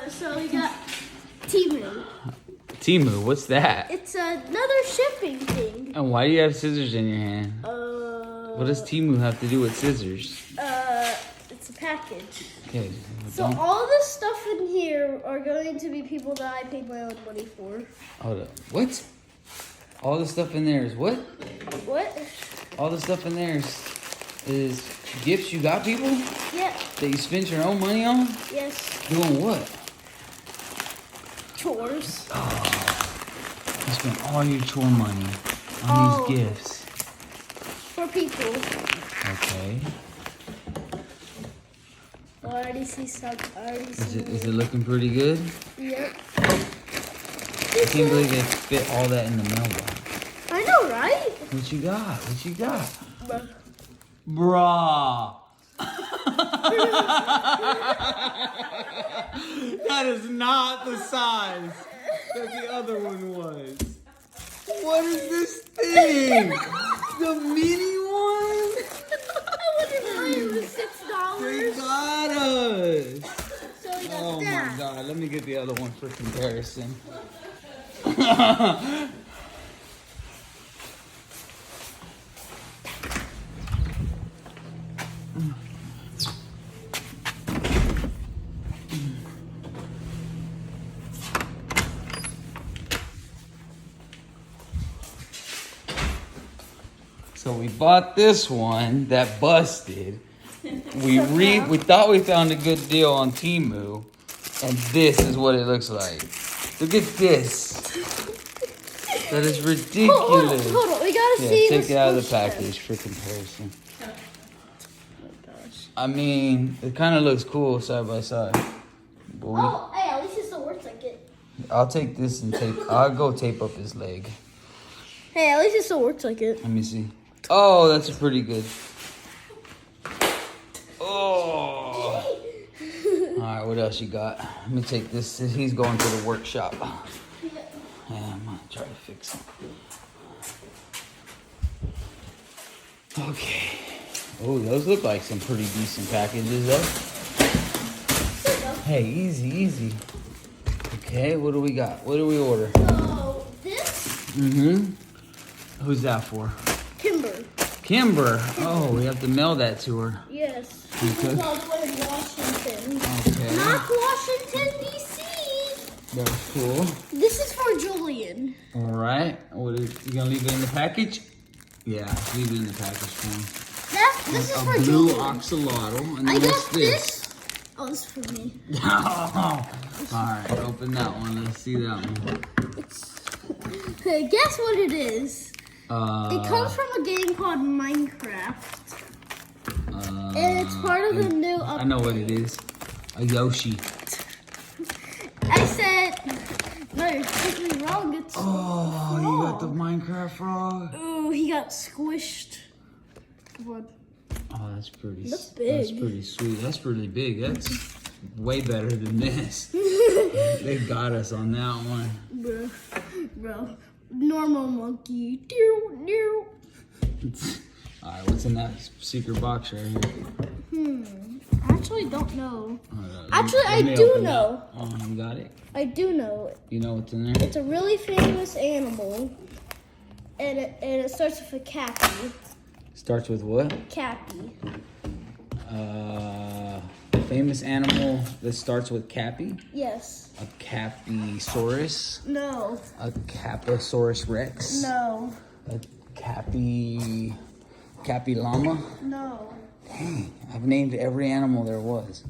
So we got Temu. Temu, what's that? It's another shipping thing. And why do you have scissors in your hand? What does Temu have to do with scissors? It's a package. Okay. So all the stuff in here are going to be people that I paid my own money for. Hold up. What? All the stuff in there is what? What? All the stuff in there is gifts you got people? Yeah. That you spent your own money on? Yes. Doing what? Chores. You spent all your chore money on these gifts. For people. Okay. I already see some. Is it looking pretty good? Yep. I can't believe they fit all that in the mailbox. I know, right? What you got? What you got? Bruh. Bruh. That is not the size that the other one was. What is this thing? The mini one? I wouldn't believe it was $6. They got us. So we got Oh that. my God. Let me get the other one for comparison. So we bought this one that busted. We thought we found a good deal on Temu, and this is what it looks like. Look at this. That is ridiculous. Hold on. We gotta see. Take it out of the package for comparison. Oh gosh. I mean, it kind of looks cool side by side. But Hey, at least it still works like it. I'll take this and I'll go tape up his leg. Hey, at least it still works like it. Let me see. Oh, that's pretty good. Oh. All right, what else you got? Let me take this. He's going to the workshop. Yeah, I'm gonna try to fix him. Okay. Oh, those look like some pretty decent packages, though. Hey, easy. Okay, what do we got? What do we order? So this. Who's that for? Kimber. Oh, we have to mail that to her. Yes. Okay. This is also in Washington. Okay. Not Washington, D.C. That's cool. This is for Julian. All right. You gonna leave it in the package? Yeah, leave it in the package for him. This is for blue Julian. axolotl. And I then got what's this? Oh, this is for me. All right, open that one. Let's see that one. Hey, guess what it is? It comes from a game called Minecraft. And it's part of the new update. I know what it is. A Yoshi. I said, no, you're totally wrong. It's Oh, you got the Minecraft frog? Ooh, he got squished. Come on. Oh, that's pretty. That's big. That's pretty sweet. That's really big. That's way better than this. They got us on that one. Bro. Normal monkey. All right, what's in that secret box right here? I actually don't know. Let I me do open know. that. Oh, you got it? I do know. You know what's in there? It's a really famous animal. And it starts with a Cappy. Starts with what? Cappy. Famous animal that starts with Cappy? Yes. A Cappysaurus? No. A Caposaurus Rex? No. A Cappy llama? No. Dang, I've named every animal there was.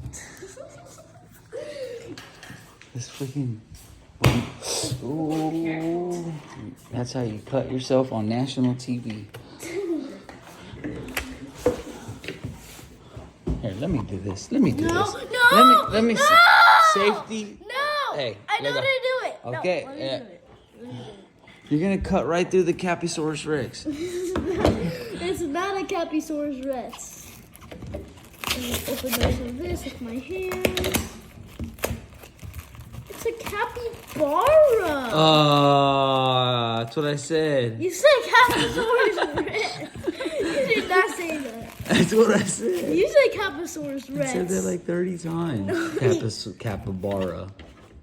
This freaking... Ooh. That's how you cut yourself on national TV. Here, let me do this. Let me do this. No. Let me No. see. Safety. No. Hey, I know how to do it. Okay, No, let me yeah. do it. You're gonna cut right through the Caposaurus Rex. It's not a Caposaurus Rex. Let me open those with this with my hands. It's a capybara. That's what I said. You said Caposaurus Rex. You did not say that. That's what I said. You say Caposaurus I Rex. said that like 30 times. No. Capybara.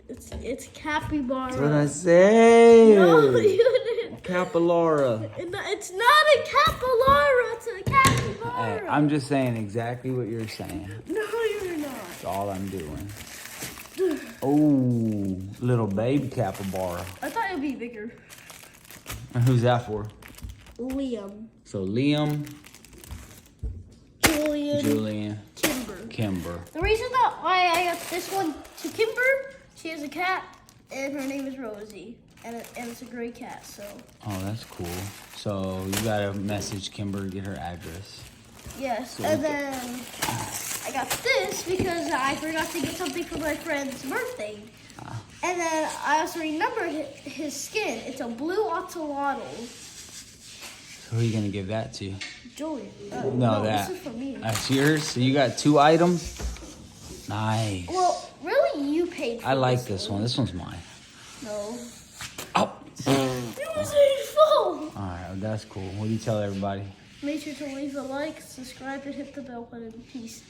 It's capybara. That's what I said. No, you didn't. Capybara. It's not a capybara. It's a capybara. Hey, I'm just saying exactly what you're saying. No, you're not. That's all I'm doing. Oh, little baby capybara. I thought it'd be bigger. And who's that for? Liam. So Liam, Julian, Kimber. The reason that why I got this one to Kimber, she has a cat, and her name is Rosie, and it's a gray cat. So. Oh, that's cool. So you gotta message Kimber to get her address. Yes, So and then I got this because I forgot to get something for my friend's birthday. And then I also remember his skin. It's a blue axolotl. So who are you gonna give that to? Julian. No, this is for me. That's yours. So you got 2 items. Nice. Well, really, you paid for I like this one. This one's mine. No. Oh. It was full. All right, well, that's cool. What do you tell everybody? Make sure to leave a like, subscribe, and hit the bell button. Peace.